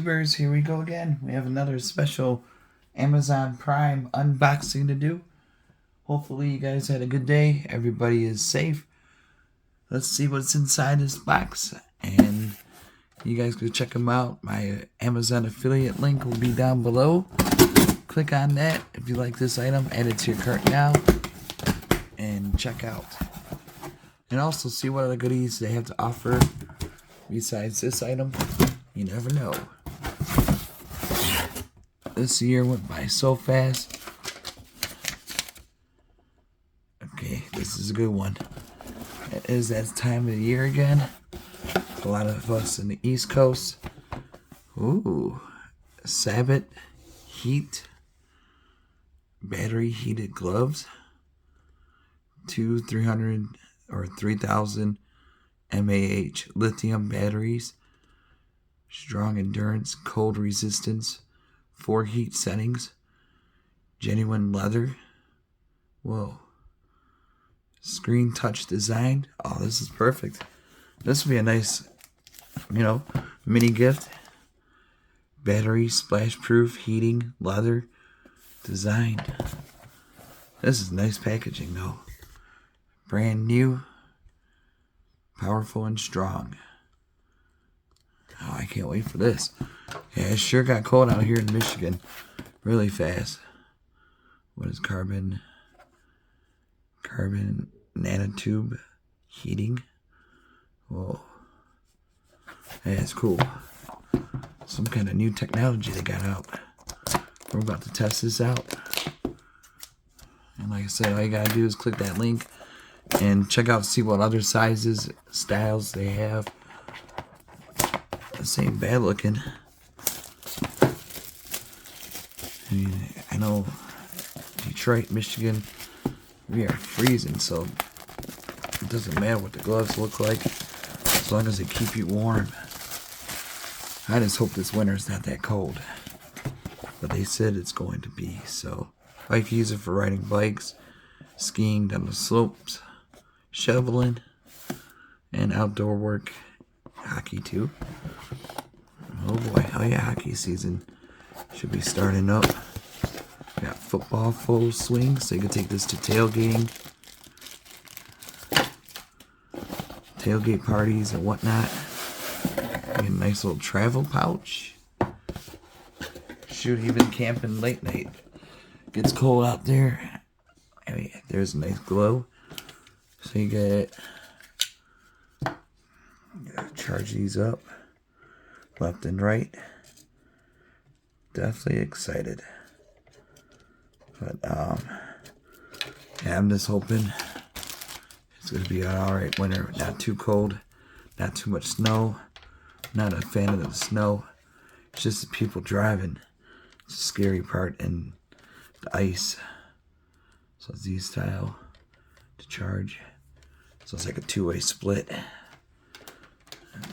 YouTubers, here we go again. We have another special Amazon Prime unboxing to do. Hopefully you guys had a good day. Everybody is safe. Let's see what's inside this box. And you guys can check them out. My Amazon affiliate link will be down below. Click on that if you like this item. Add it to your cart now. And check out. And also see what other goodies they have to offer besides this item. You never know. This year went by so fast. Okay, this is a good one. It is that time of the year again. A lot of us in the East Coast. Ooh, SabotHeat battery heated gloves. 300 or 3,000 mAh lithium batteries. Strong endurance, cold resistance, 4 heat settings, genuine leather. Whoa. Screen touch design. Oh, this is perfect. This would be a nice, mini gift. Battery splash proof, heating, leather design. This is nice packaging though. Brand new, powerful and strong. Oh, I can't wait for this. Yeah, it sure got cold out here in Michigan really fast. What is carbon nanotube heating? Whoa. Yeah, it's cool. Some kind of new technology they got out. We're about to test this out. And like I said, all you gotta do is click that link and check out, see what other sizes, styles they have. This ain't bad looking. I mean, I know Detroit, Michigan, we are freezing, so it doesn't matter what the gloves look like as long as they keep you warm. I just hope this winter's not that cold, but they said it's going to be, so I can use it for riding bikes, skiing down the slopes, shoveling, and outdoor work. Hockey too. Oh boy, oh yeah, hockey season should be starting up. Got football full swing, so you can take this to tailgating, tailgate parties and whatnot. Get a nice little travel pouch. Shoot, even camping late night. Gets cold out there. I mean, there's a nice glow. So you get charge these up left and right. Definitely excited. But yeah, I'm just hoping it's gonna be an alright winter. Not too cold, not too much snow. Not a fan of the snow. It's just the people driving. It's the scary part, and the ice. So it's Z style to charge. So it's like a two-way split.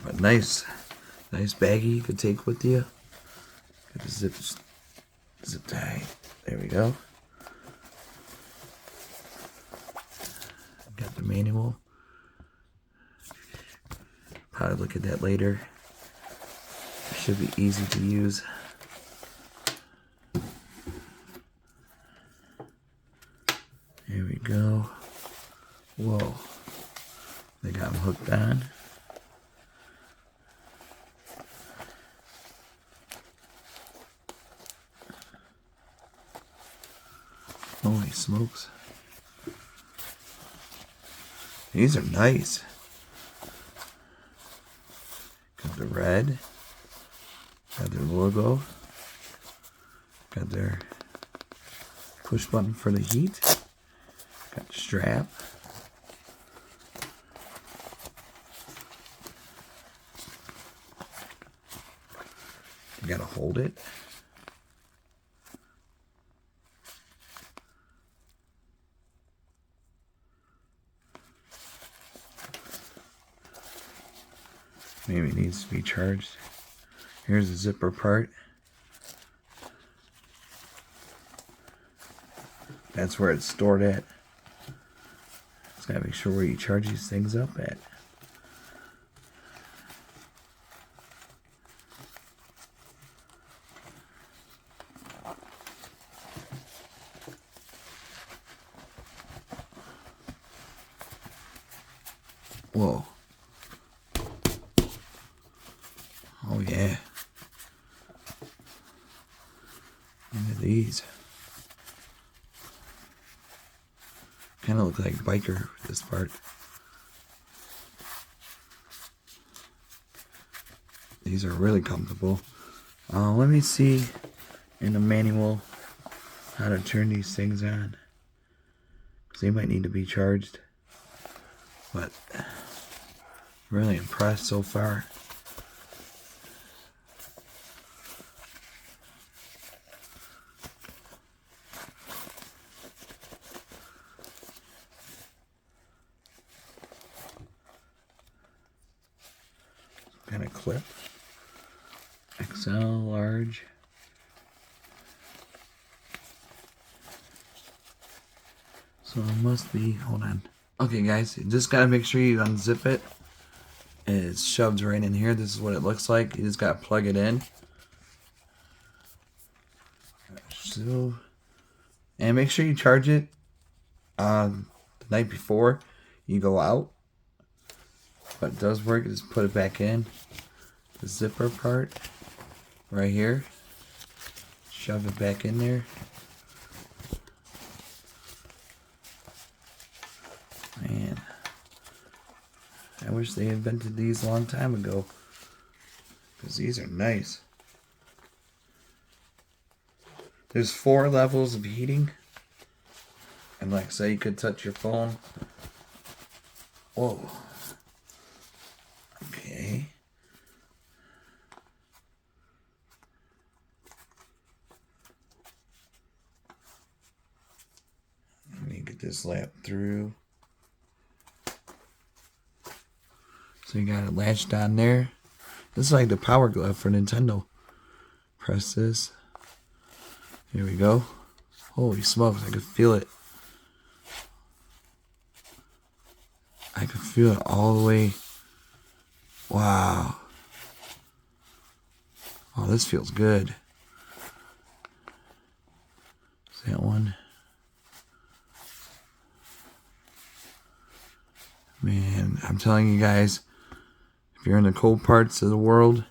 But nice baggie you could take with you. Got the zip tie. There we go. Got the manual. Probably look at that later. Should be easy to use. Here we go. Whoa. They got them hooked on. Holy smokes. These are nice. Got the red. Got their logo. Got their push button for the heat. Got the strap. You gotta hold it. Maybe it needs to be charged. Here's the zipper part. That's where it's stored at. Just gotta make sure where you charge these things up at. Whoa. Oh yeah. Look at these. Kind of look like biker, this part. These are really comfortable. Let me see in the manual how to turn these things on. Because they might need to be charged. But really impressed so far. Kind of clip. XL, large. So it must be, hold on. Okay guys, you just gotta make sure you unzip it. It's shoved right in here. This is what it looks like. You just gotta plug it in. So, and make sure you charge it the night before you go out. But it does work. Just put it back in. The zipper part right here. Shove it back in there. Man, I wish they invented these a long time ago, because these are nice. There's 4 levels of heating, and like I say, you could touch your phone. Whoa. Okay. Let me get this lap through. So you got it latched on there. This is like the power glove for Nintendo. Press this. Here we go. Holy smokes, I could feel it. I could feel it all the way. Wow. Oh, this feels good. Is that one? Man, I'm telling you guys, if you're in the cold parts of the world,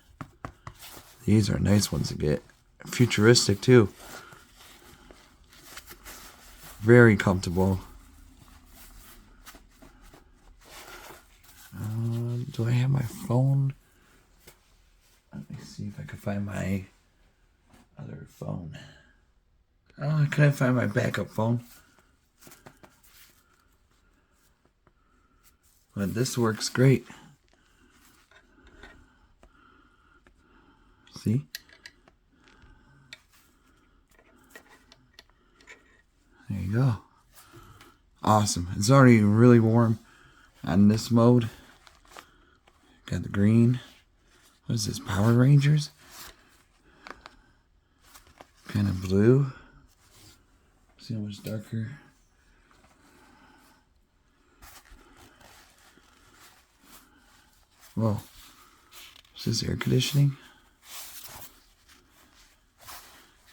these are nice ones to get. Futuristic too. Very comfortable. Do I have my phone? Let me see if I can find my other phone. Oh, I couldn't find my backup phone. But this works great. See? There you go. Awesome. It's already really warm on this mode. Got the green. What is this? Power Rangers? Kind of blue. See how much darker? Whoa. Is this air conditioning?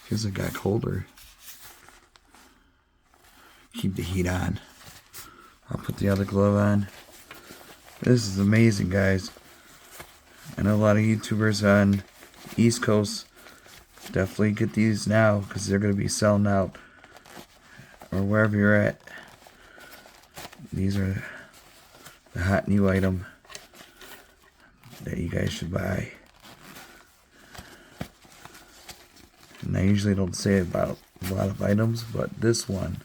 Feels like it got colder. Keep the heat on. I'll put the other glove on. This is amazing, guys. I know a lot of YouTubers on the East Coast definitely get these now because they're going to be selling out, or wherever you're at. These are the hot new item that you guys should buy. And I usually don't say about a lot of items, but this one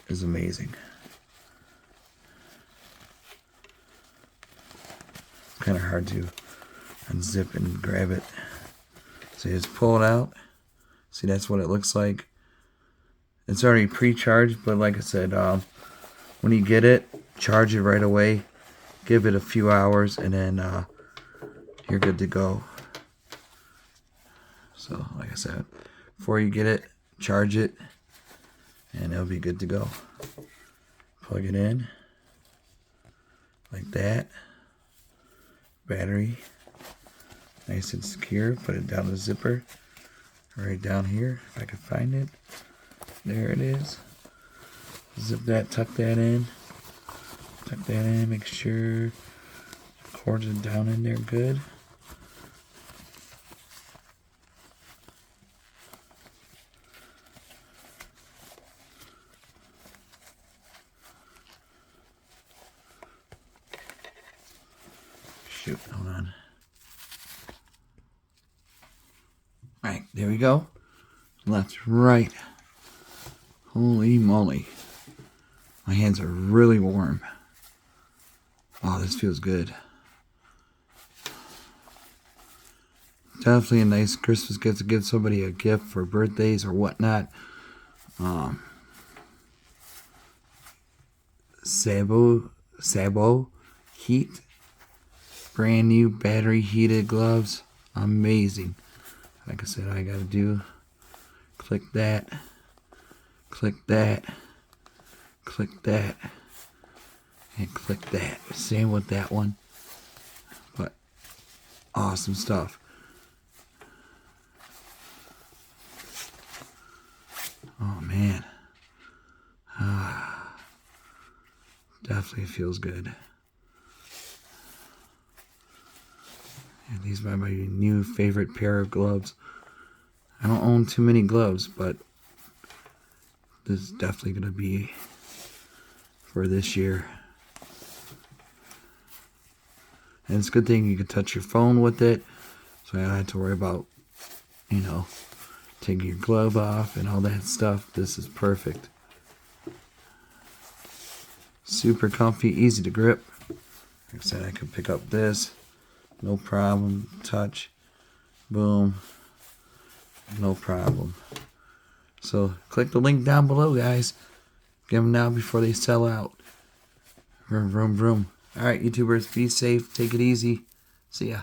is amazing. Kind of hard to unzip and grab it. So you just pull it out. See, that's what it looks like. It's already pre-charged, but like I said, when you get it, charge it right away. Give it a few hours, and then you're good to go. So, like I said, before you get it, charge it, and it'll be good to go. Plug it in like that. Battery, nice and secure. Put it down the zipper, right down here, if I can find it. There it is. Zip that, tuck that in, Tuck that in, make sure the cords are down in there good. Shoot, hold on. Alright, there we go. Left, right. Holy moly. My hands are really warm. Oh, this feels good. Definitely a nice Christmas gift to give somebody a gift for birthdays or whatnot. SabotHeat. Brand new battery heated gloves. Amazing. Like I said, all I gotta do, click that, click that, click that, and click that. Same with that one. But awesome stuff. Oh man. Definitely feels good. And these are my new favorite pair of gloves. I don't own too many gloves, but this is definitely going to be for this year. And it's a good thing you can touch your phone with it, so I don't have to worry about, you know, taking your glove off and all that stuff. This is perfect. Super comfy, easy to grip. Like I said, I can pick up this, no problem. Touch, boom, no problem. So click the link down below, guys. Get them now before they sell out. Vroom, vroom, vroom. All right, YouTubers, be safe. Take it easy. See ya.